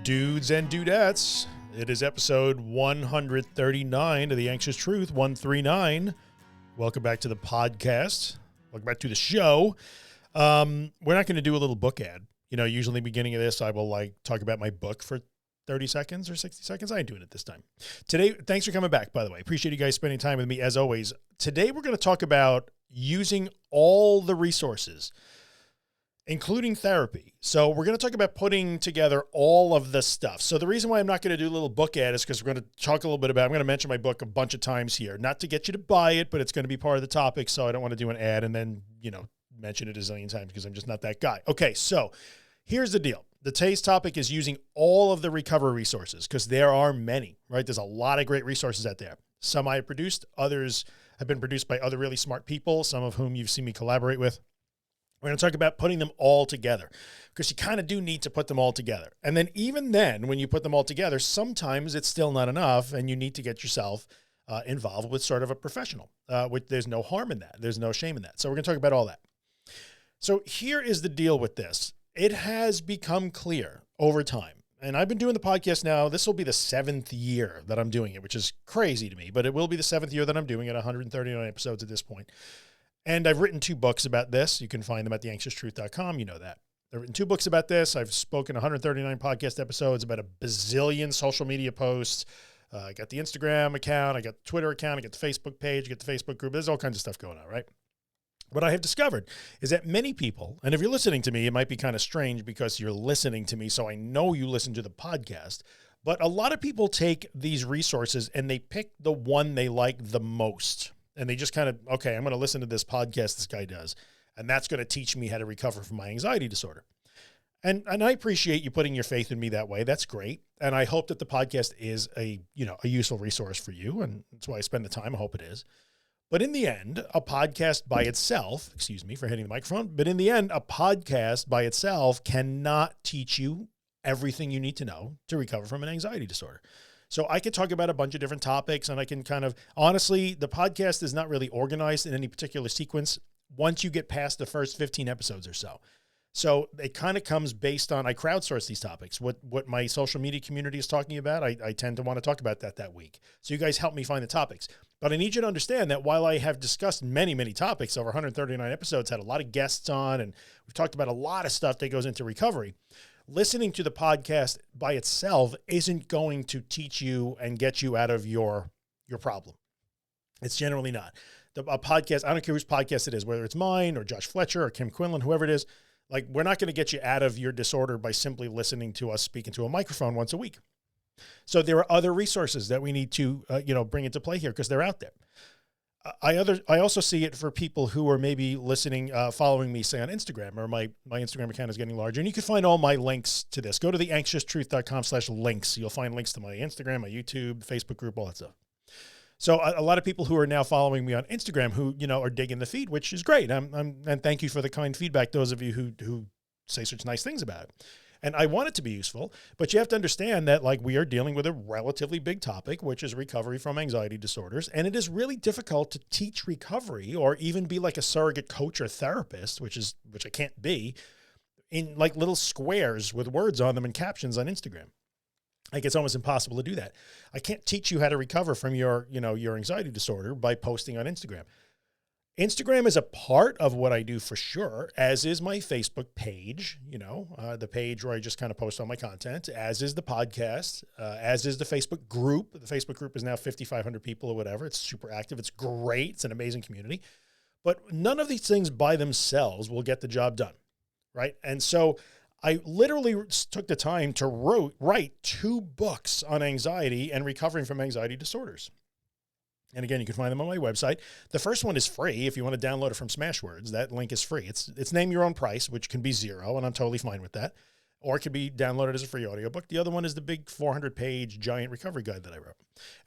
Dudes and dudettes, it is episode 139 of The Anxious Truth, 139. Welcome back to the podcast. Welcome back to the show. We're not going to do a little book ad. You know, usually in the beginning of this, I will talk about my book for 30 seconds or 60 seconds. I ain't doing it this time. Today, thanks for coming back, by the way. Appreciate you guys spending time with me as always. Today, we're going to talk about using all the resources, including therapy. So we're going to talk about putting together all of the stuff. So the reason why I'm not going to do a little book ad is because we're going to talk a little bit about, I'm going to mention my book a bunch of times here, not to get you to buy it, but it's going to be part of the topic. So I don't want to do an ad and then, mention it a zillion times because I'm just not that guy. Okay. So here's the deal. Today's topic is using all of the recovery resources because there are many, right? There's a lot of great resources out there. Some I have produced, others have been produced by other really smart people, some of whom you've seen me collaborate with. We're going to talk about putting them all together because you kind of do need to put them all together. And then even then, when you put them all together, sometimes it's still not enough and you need to get yourself involved with sort of a professional, which there's no harm in that. There's no shame in that. So we're going to talk about all that. So here is the deal with this. It has become clear over time. And I've been doing the podcast now. This will be the 7th year that I'm doing it, which is crazy to me, but it will be the 7th year that I'm doing it, 139 episodes at this point. And I've written 2 books about this. You can find them at theanxioustruth.com. You know that. I've written 2 books about this. I've spoken 139 podcast episodes, about a bazillion social media posts. I got the Instagram account. I got the Twitter account. I got the Facebook page. I got the Facebook group. There's all kinds of stuff going on, right? What I have discovered is that many people, and if you're listening to me, it might be kind of strange because you're listening to me, so I know you listen to the podcast, but a lot of people take these resources and they pick the one they like the most. And they just kind of, okay, I'm going to listen to this podcast this guy does, and that's going to teach me how to recover from my anxiety disorder. And I appreciate you putting your faith in me that way. That's great. And I hope that the podcast is a useful resource for you. And that's why I spend the time. I hope it is. But in the end, a podcast by itself, excuse me for hitting the microphone, but in the end, a podcast by itself cannot teach you everything you need to know to recover from an anxiety disorder. So I could talk about a bunch of different topics and I can honestly, the podcast is not really organized in any particular sequence once you get past the first 15 episodes or so. So it kind of comes based on, I crowdsource these topics. What my social media community is talking about, I tend to want to talk about that week. So you guys help me find the topics. But I need you to understand that while I have discussed many, many topics over 139 episodes, had a lot of guests on, and we've talked about a lot of stuff that goes into recovery, listening to the podcast by itself isn't going to teach you and get you out of your problem. It's generally not. A podcast, I don't care whose podcast it is, whether it's mine or Josh Fletcher or Kim Quinlan, whoever it is, like we're not going to get you out of your disorder by simply listening to us speak into a microphone once a week. So there are other resources that we need to, bring into play here because they're out there. I also see it for people who are maybe listening, following me, say on Instagram, or my Instagram account is getting larger. And you can find all my links to this. Go to theanxioustruth.com/links. You'll find links to my Instagram, my YouTube, Facebook group, all that stuff. So a lot of people who are now following me on Instagram who, are digging the feed, which is great. And thank you for the kind feedback. Those of you who say such nice things about it. And I want it to be useful, but you have to understand that we are dealing with a relatively big topic, which is recovery from anxiety disorders. And it is really difficult to teach recovery or even be like a surrogate coach or therapist, which I can't be, in little squares with words on them and captions on Instagram. It's almost impossible to do that. I can't teach you how to recover from your anxiety disorder by posting on Instagram. Instagram is a part of what I do for sure, as is my Facebook page, the page where I just kind of post all my content, as is the podcast, as is the Facebook group. The Facebook group is now 5,500 people or whatever. It's super active. It's great. It's an amazing community, but none of these things by themselves will get the job done. Right. And so I literally took the time to write 2 books on anxiety and recovering from anxiety disorders. And again, you can find them on my website. The first one is free. If you want to download it from Smashwords, that link is free. It's name your own price, which can be $0, and I'm totally fine with that. Or it could be downloaded as a free audiobook. The other one is the big 400-page giant recovery guide that I wrote.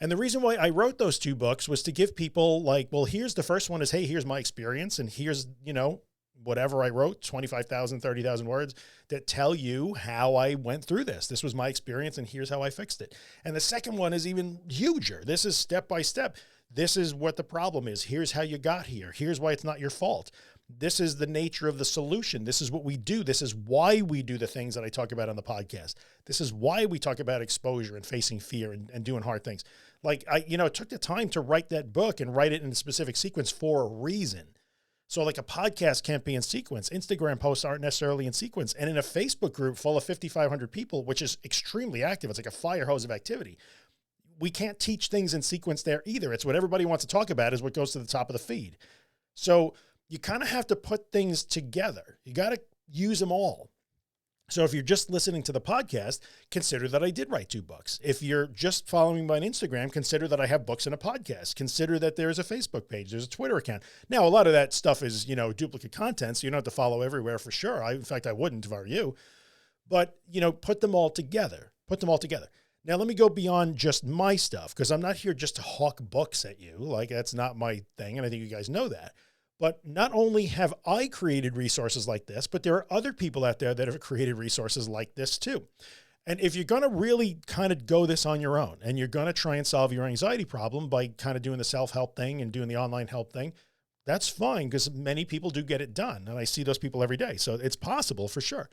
And the reason why I wrote those 2 books was to give people here's the first one is, hey, here's my experience. And here's, whatever I wrote, 25,000, 30,000 words that tell you how I went through this. This was my experience and here's how I fixed it. And the second one is even huger. This is step by step. This is what the problem is. Here's how you got here. Here's why it's not your fault. This is the nature of the solution. This is what we do. This is why we do the things that I talk about on the podcast. This is why we talk about exposure and facing fear and doing hard things. Like it took the time to write that book and write it in a specific sequence for a reason. So like a podcast can't be in sequence. Instagram posts aren't necessarily in sequence. And in a Facebook group full of 5,500 people, which is extremely active, it's like a fire hose of activity. We can't teach things in sequence there either. It's what everybody wants to talk about is what goes to the top of the feed. So you kind of have to put things together. You got to use them all. So if you're just listening to the podcast, consider that I did write 2 books. If you're just following me on Instagram, consider that I have books and a podcast. Consider that there's a Facebook page, there's a Twitter account. Now, a lot of that stuff is, duplicate content, so you don't have to follow everywhere for sure. In fact, I wouldn't if I were you. But, put them all together. Put them all together. Now, let me go beyond just my stuff, because I'm not here just to hawk books at you. Like, that's not my thing, and I think you guys know that. But not only have I created resources like this, but there are other people out there that have created resources like this too. And if you're going to really kind of go this on your own and you're going to try and solve your anxiety problem by kind of doing the self-help thing and doing the online help thing, that's fine, because many people do get it done. And I see those people every day. So it's possible for sure.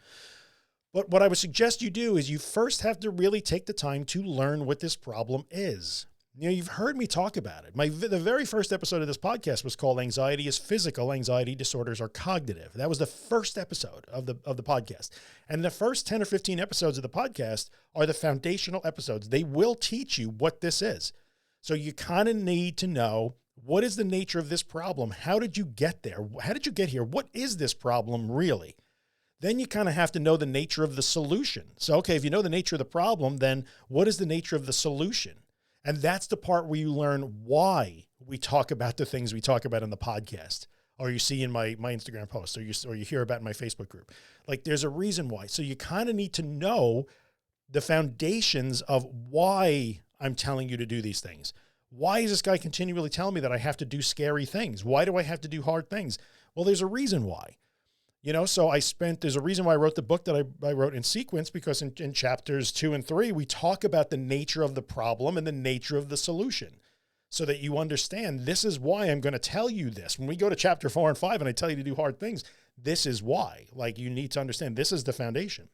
But what I would suggest you do is you first have to really take the time to learn what this problem is. You've heard me talk about it. The very first episode of this podcast was called Anxiety is Physical, Anxiety Disorders Are Cognitive. That was the first episode of the podcast. And the first 10 or 15 episodes of the podcast are the foundational episodes. They will teach you what this is. So you kind of need to know, what is the nature of this problem? How did you get there? How did you get here? What is this problem really? Then you kind of have to know the nature of the solution. So, okay, if you know the nature of the problem, then what is the nature of the solution? And that's the part where you learn why we talk about the things we talk about in the podcast, or you see in my Instagram posts, or you hear about in my Facebook group. Like, there's a reason why. So you kind of need to know the foundations of why I'm telling you to do these things. Why is this guy continually telling me that I have to do scary things? Why do I have to do hard things? Well, there's a reason why. So there's a reason why I wrote the book that I wrote in sequence, because in chapters 2 and 3, we talk about the nature of the problem and the nature of the solution, so that you understand, this is why I'm going to tell you this. When we go to chapter 4 and 5 and I tell you to do hard things, this is why. Like, you need to understand this is the foundation.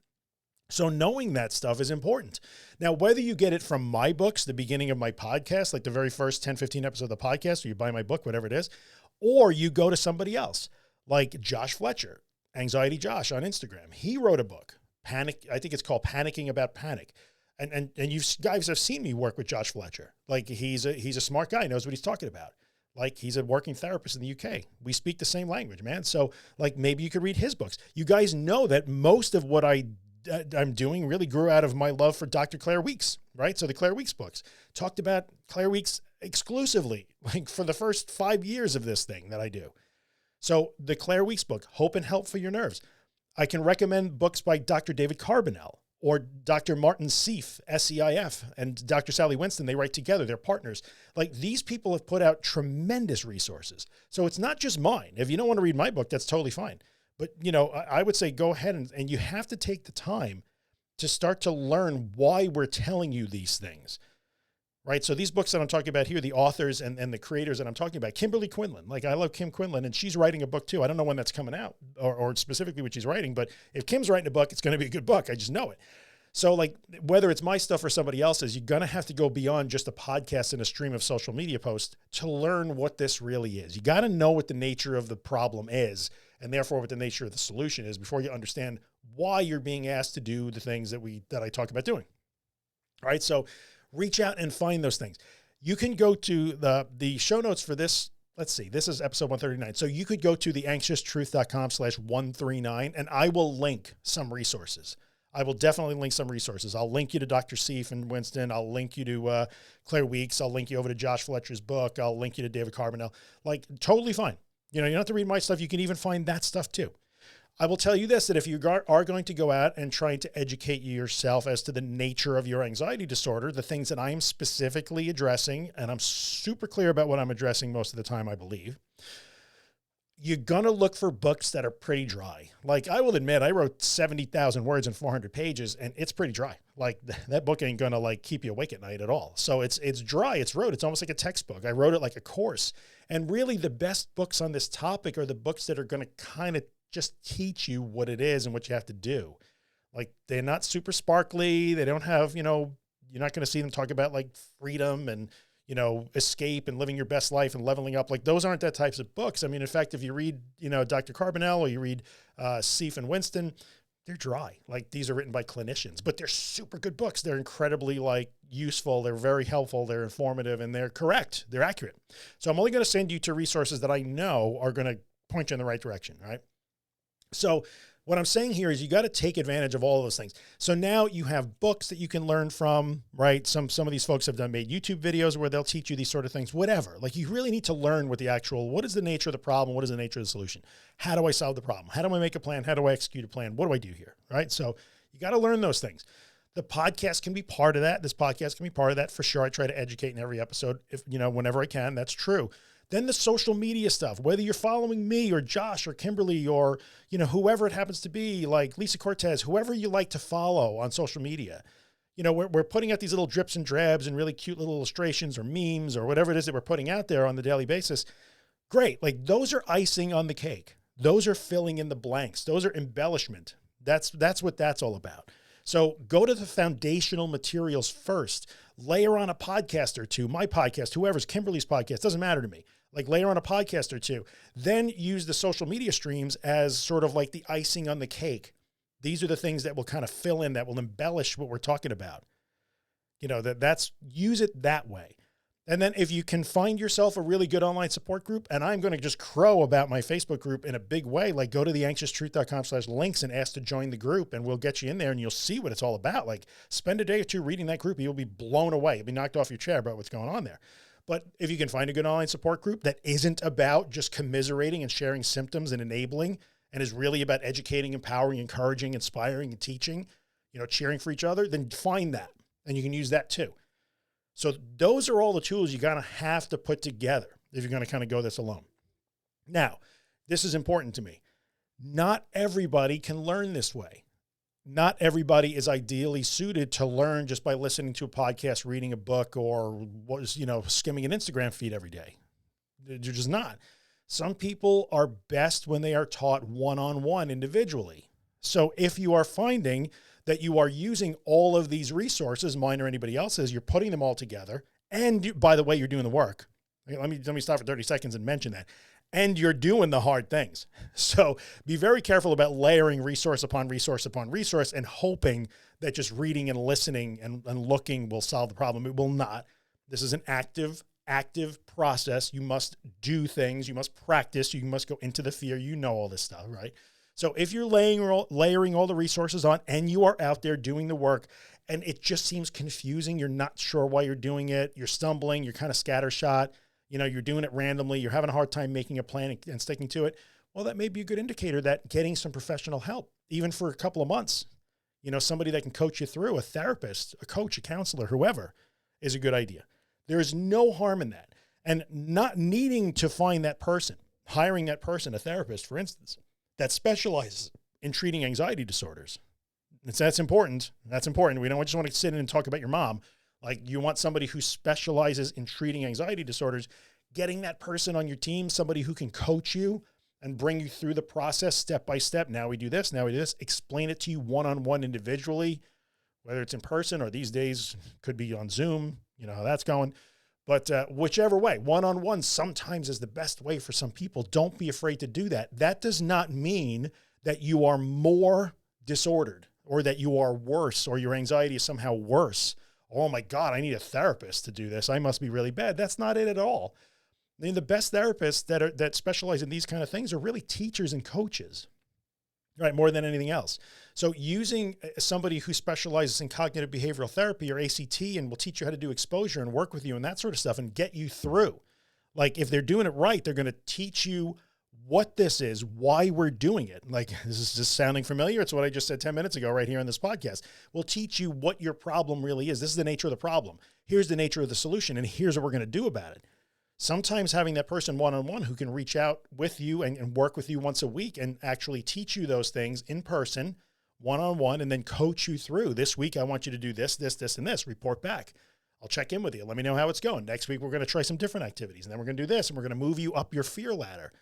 So knowing that stuff is important. Now, whether you get it from my books, the beginning of my podcast, like the very first 10, 15 episodes of the podcast, or you buy my book, whatever it is, or you go to somebody else like Josh Fletcher, Anxiety Josh on Instagram. He wrote a book, Panic. I think it's called Panicking About Panic. And you guys have seen me work with Josh Fletcher. Like, he's a smart guy, knows what he's talking about. Like, he's a working therapist in the UK. We speak the same language, man. So like, maybe you could read his books. You guys know that most of what I'm doing really grew out of my love for Dr. Claire Weeks, right? So the Claire Weeks books talked about Claire Weeks exclusively, like for the first 5 years of this thing that I do. So the Claire Weeks book, Hope and Help for Your Nerves. I can recommend books by Dr. David Carbonell or Dr. Martin Seif, SEIF, and Dr. Sally Winston. They write together, they're partners. Like, these people have put out tremendous resources. So it's not just mine. If you don't want to read my book, that's totally fine. But, I would say go ahead and you have to take the time to start to learn why we're telling you these things. Right. So these books that I'm talking about here, the authors and the creators that I'm talking about, Kimberly Quinlan, like, I love Kim Quinlan, and she's writing a book too. I don't know when that's coming out or specifically what she's writing, but if Kim's writing a book, it's going to be a good book. I just know it. So like, whether it's my stuff or somebody else's, you're going to have to go beyond just a podcast and a stream of social media posts to learn what this really is. You got to know what the nature of the problem is, and therefore what the nature of the solution is, before you understand why you're being asked to do the things that I talk about doing. All right. So reach out and find those things. You can go to the show notes for this. Let's see, this is episode 139. So you could go to theanxioustruth.com/139, and I will link some resources. I will definitely link some resources. I'll link you to Dr. Seif and Winston. I'll link you to Claire Weeks. I'll link you over to Josh Fletcher's book. I'll link you to David Carbonell. Like, totally fine. You don't have to read my stuff. You can even find that stuff too. I will tell you this, that if you are going to go out and try to educate yourself as to the nature of your anxiety disorder, the things that I am specifically addressing, and I'm super clear about what I'm addressing most of the time, I believe, you're going to look for books that are pretty dry. Like, I will admit, I wrote 70,000 words and 400 pages, and it's pretty dry. Like, that book ain't going to like keep you awake at night at all. So it's dry, it's rote. It's almost like a textbook. I wrote it like a course. And really the best books on this topic are the books that are going to kind of just teach you what it is and what you have to do. Like, they're not super sparkly. They don't have, you know, you're not going to see them talk about like freedom and, you know, escape and living your best life and leveling up. Like, those aren't that types of books. I mean, in fact, if you read, you know, Dr. Carbonell or you read Seif and Winston, they're dry. Like, these are written by clinicians, but they're super good books. They're incredibly like useful. They're very helpful. They're informative, and they're correct. They're accurate. So I'm only going to send you to resources that I know are going to point you in the right direction. Right. So what I'm saying here is you got to take advantage of all of those things. So now you have books that you can learn from, right? Some of these folks have made YouTube videos where they'll teach you these sort of things, whatever. Like, you really need to learn what what is the nature of the problem? What is the nature of the solution? How do I solve the problem? How do I make a plan? How do I execute a plan? What do I do here? Right? So you got to learn those things. The podcast can be part of that. This podcast can be part of that for sure. I try to educate in every episode, if, you know, whenever I can. That's true. Then the social media stuff, whether you're following me or Josh or Kimberly or, you know, whoever it happens to be, like Lisa Cortez, whoever you like to follow on social media, you know, we're putting out these little drips and drabs and really cute little illustrations or memes or whatever it is that we're putting out there on the daily basis. Great. Like, those are icing on the cake. Those are filling in the blanks. Those are embellishment. That's what that's all about. So go to the foundational materials first, layer on a podcast or two, my podcast, whoever's, Kimberly's podcast, doesn't matter to me. Like, layer on a podcast or two, then use the social media streams as sort of like the icing on the cake. These are the things that will kind of fill in, that will embellish what we're talking about. You know, use it that way. And then if you can find yourself a really good online support group, and I'm going to just crow about my Facebook group in a big way, like, go to theanxioustruth.com/links and ask to join the group, and we'll get you in there and you'll see what it's all about. Like, spend a day or two reading that group. You'll be blown away. You'll be knocked off your chair about what's going on there. But if you can find a good online support group that isn't about just commiserating and sharing symptoms and enabling, and is really about educating, empowering, encouraging, inspiring, and teaching, you know, cheering for each other, then find that. And you can use that too. So those are all the tools you're going to have to put together if you're going to kind of go this alone. Now, this is important to me. Not everybody can learn this way. Not everybody is ideally suited to learn just by listening to a podcast, reading a book, or skimming an Instagram feed every day. They're just not. Some people are best when they are taught one-on-one individually. So if you are finding that you are using all of these resources, mine or anybody else's, you're putting them all together, and by the way, you're doing the work. Let me stop for 30 seconds and mention that. And you're doing the hard things. So be very careful about layering resource upon resource upon resource and hoping that just reading and listening and looking will solve the problem. It will not. This is an active process. You must do things. You must practice. You must go into the fear. You know all this stuff, right? So if you're layering all the resources on, and you are out there doing the work, and it just seems confusing, you're not sure why you're doing it, you're stumbling, you're kind of scattershot, you know, you're doing it randomly, you're having a hard time making a plan and sticking to it, well, that may be a good indicator that getting some professional help, even for a couple of months, you know, somebody that can coach you through, a therapist, a coach, a counselor, whoever, is a good idea. There is no harm in that. And not needing to find that person, hiring that person, a therapist, for instance, that specializes in treating anxiety disorders. That's important. That's important. We don't just want to sit in and talk about your mom. Like, you want somebody who specializes in treating anxiety disorders, getting that person on your team, somebody who can coach you and bring you through the process step by step. Now we do this, now we do this, explain it to you one-on-one individually, whether it's in person or these days could be on Zoom, you know how that's going. But whichever way, one-on-one sometimes is the best way for some people. Don't be afraid to do that. That does not mean that you are more disordered or that you are worse or your anxiety is somehow worse. Oh my God, I need a therapist to do this. I must be really bad. That's not it at all. I mean, the best therapists that specialize in these kind of things are really teachers and coaches, right? More than anything else. So using somebody who specializes in cognitive behavioral therapy or ACT and will teach you how to do exposure and work with you and that sort of stuff and get you through. Like, if they're doing it right, they're going to teach you what this is, why we're doing it. Like, this is just sounding familiar. It's what I just said 10 minutes ago right here on this podcast. We'll teach you what your problem really is. This is the nature of the problem. Here's the nature of the solution, and here's what we're going to do about it. Sometimes having that person one-on-one who can reach out with you and work with you once a week and actually teach you those things in person, one-on-one, and then coach you through. This week, I want you to do this, this, this, and this. Report back. I'll check in with you. Let me know how it's going. Next week, we're going to try some different activities, and then we're going to do this, and we're going to move you up your fear ladder.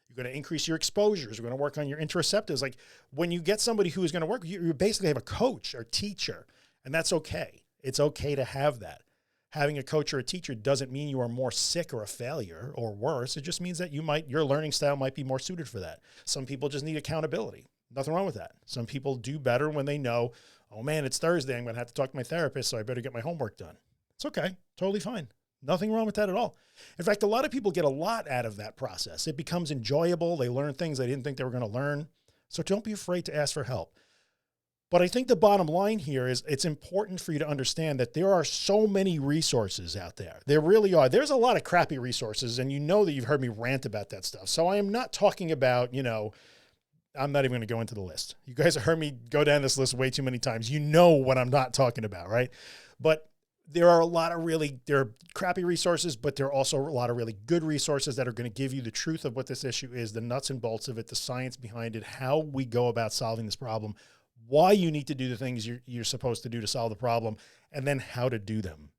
You're going to increase your exposures. We're going to work on your interoceptives. Like when you get somebody who is going to work, you basically have a coach or teacher, and that's okay. It's okay to have that. Having a coach or a teacher doesn't mean you are more sick or a failure or worse. It just means that your learning style might be more suited for that. Some people just need accountability. Nothing wrong with that. Some people do better when they know, oh man, it's Thursday. I'm going to have to talk to my therapist, so I better get my homework done. It's okay. Totally fine. Nothing wrong with that at all. In fact, a lot of people get a lot out of that process. It becomes enjoyable. They learn things they didn't think they were going to learn. So don't be afraid to ask for help. But I think the bottom line here is it's important for you to understand that there are so many resources out there. There really are. There's a lot of crappy resources, and you know that you've heard me rant about that stuff. So I am not talking about, I'm not even going to go into the list. You guys have heard me go down this list way too many times. You know what I'm not talking about, right? But there are there are crappy resources, but there are also a lot of really good resources that are going to give you the truth of what this issue is, the nuts and bolts of it, the science behind it, how we go about solving this problem, why you need to do the things you're supposed to do to solve the problem, and then how to do them.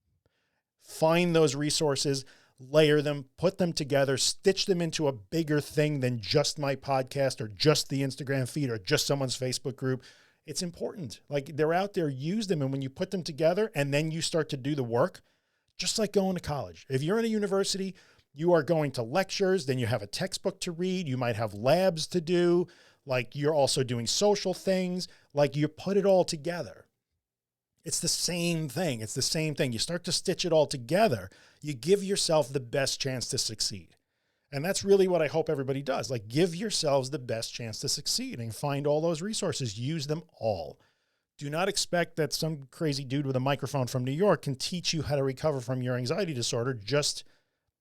Find those resources, layer them, put them together, stitch them into a bigger thing than just my podcast or just the Instagram feed or just someone's Facebook group. It's important. Like they're out there, use them. And when you put them together and then you start to do the work, just like going to college. If you're in a university, you are going to lectures, then you have a textbook to read. You might have labs to do. Like you're also doing social things, like you put it all together. It's the same thing. It's the same thing. You start to stitch it all together. You give yourself the best chance to succeed. And that's really what I hope everybody does. Like give yourselves the best chance to succeed and find all those resources. Use them all. Do not expect that some crazy dude with a microphone from New York can teach you how to recover from your anxiety disorder just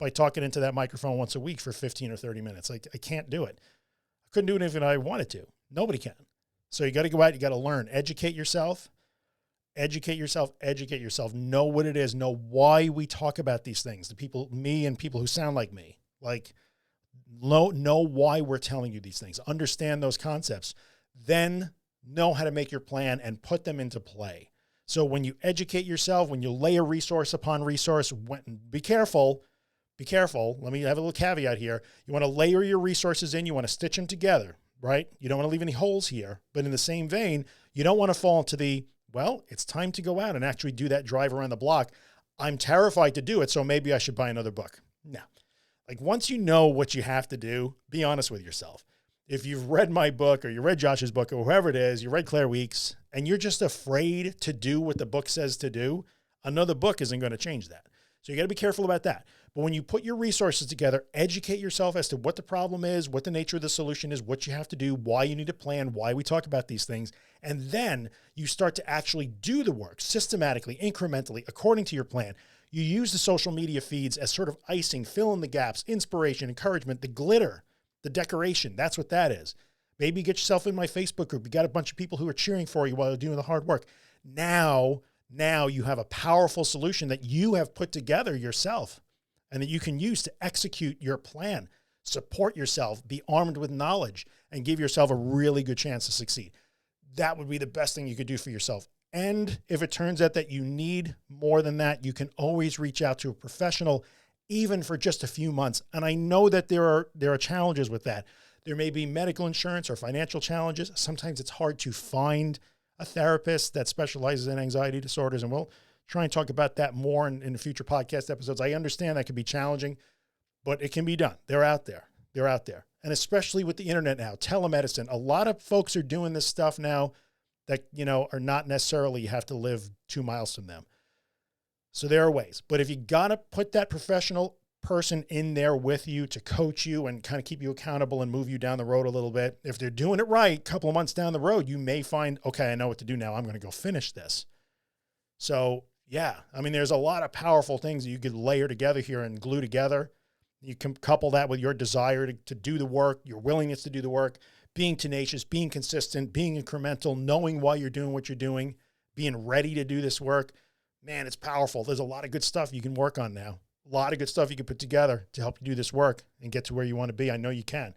by talking into that microphone once a week for 15 or 30 minutes. Like I can't do it. I couldn't do it even if I wanted to. Nobody can. So you got to go out, you got to learn, educate yourself, educate yourself. Know what it is. Know why we talk about these things. The people, me and people who sound like me, like know why we're telling you these things. Understand those concepts. Then know how to make your plan and put them into play. So when you educate yourself, when you layer resource upon resource, be careful. Be careful. Let me have a little caveat here. You want to layer your resources in. You want to stitch them together, right? You don't want to leave any holes here. But in the same vein, you don't want to fall into it's time to go out and actually do that drive around the block. I'm terrified to do it, so maybe I should buy another book. No. Like once you know what you have to do, be honest with yourself. If you've read my book or you read Josh's book or whoever it is, you read Claire Weeks, and you're just afraid to do what the book says to do, another book isn't going to change that. So you got to be careful about that. But when you put your resources together, educate yourself as to what the problem is, what the nature of the solution is, what you have to do, why you need a plan, why we talk about these things. And then you start to actually do the work systematically, incrementally, according to your plan. You use the social media feeds as sort of icing, fill in the gaps, inspiration, encouragement, the glitter, the decoration. That's what that is. Maybe get yourself in my Facebook group. You got a bunch of people who are cheering for you while you're doing the hard work. Now you have a powerful solution that you have put together yourself and that you can use to execute your plan, support yourself, be armed with knowledge, and give yourself a really good chance to succeed. That would be the best thing you could do for yourself. And if it turns out that you need more than that, you can always reach out to a professional, even for just a few months. And I know that there are challenges with that. There may be medical insurance or financial challenges. Sometimes it's hard to find a therapist that specializes in anxiety disorders. And we'll try and talk about that more in future podcast episodes. I understand that can be challenging, but it can be done. They're out there. They're out there. And especially with the internet now, telemedicine, a lot of folks are doing this stuff now that, are not necessarily, you have to live 2 miles from them. So there are ways, but if you got to put that professional person in there with you to coach you and kind of keep you accountable and move you down the road a little bit, if they're doing it right, a couple of months down the road, you may find, okay, I know what to do now. I'm going to go finish this. So yeah, there's a lot of powerful things that you could layer together here and glue together. You can couple that with your desire to do the work, your willingness to do the work, being tenacious, being consistent, being incremental, knowing why you're doing what you're doing, being ready to do this work. Man, it's powerful. There's a lot of good stuff you can work on now. A lot of good stuff you can put together to help you do this work and get to where you want to be. I know you can.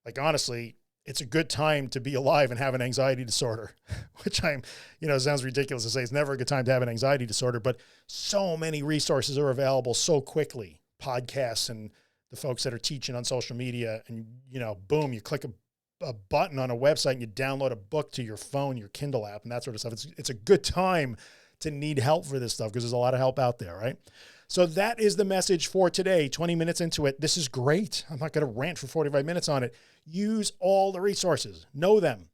Like, honestly, it's a good time to be alive and have an anxiety disorder, which sounds ridiculous to say. It's never a good time to have an anxiety disorder, but so many resources are available so quickly. Podcasts and the folks that are teaching on social media, and, boom, you click a button on a website and you download a book to your phone, your Kindle app, and that sort of stuff. It's a good time to need help for this stuff because there's a lot of help out there, right? So that is the message for today. 20 minutes into it. This is great. I'm not going to rant for 45 minutes on it. Use all the resources. Know them.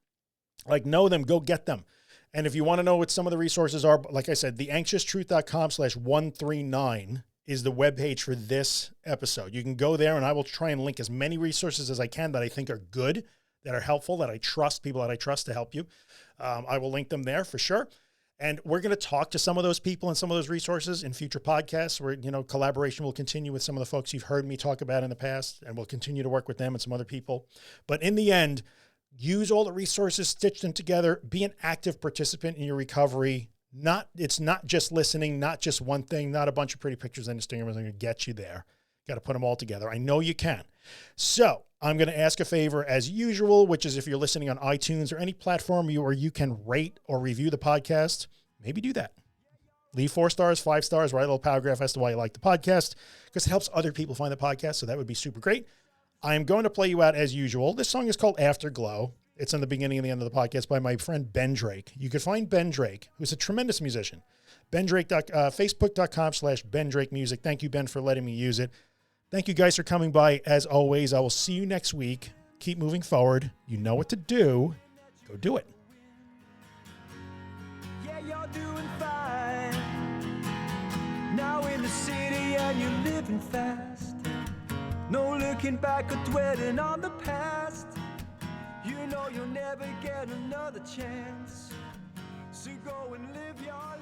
Go get them. And if you want to know what some of the resources are, like I said, theanxioustruth.com/139 is the webpage for this episode. You can go there and I will try and link as many resources as I can that I think are good, that are helpful, that I trust, people that I trust to help you. I will link them there for sure. And we're going to talk to some of those people and some of those resources in future podcasts where, collaboration will continue with some of the folks you've heard me talk about in the past, and we'll continue to work with them and some other people. But in the end, use all the resources, stitch them together, be an active participant in your recovery. It's not just listening, not just one thing, not a bunch of pretty pictures on Instagram is going to get you there. Got to put them all together. I know you can. So I'm going to ask a favor as usual, which is if you're listening on iTunes or any platform where you can rate or review the podcast, maybe do that. Leave 4 stars, 5 stars, write a little paragraph as to why you like the podcast, because it helps other people find the podcast. So that would be super great. I am going to play you out as usual. This song is called Afterglow. It's in the beginning and the end of the podcast by my friend Ben Drake. You can find Ben Drake, who's a tremendous musician. Facebook.com/Ben Drake Music. Thank you, Ben, for letting me use it. Thank you guys for coming by. As always, I will see you next week. Keep moving forward. You know what to do. Go do it. Yeah, you're doing fine. Now in the city and you're living fast. No looking back or dwelling on the past. You know you'll never get another chance. So go and live your life.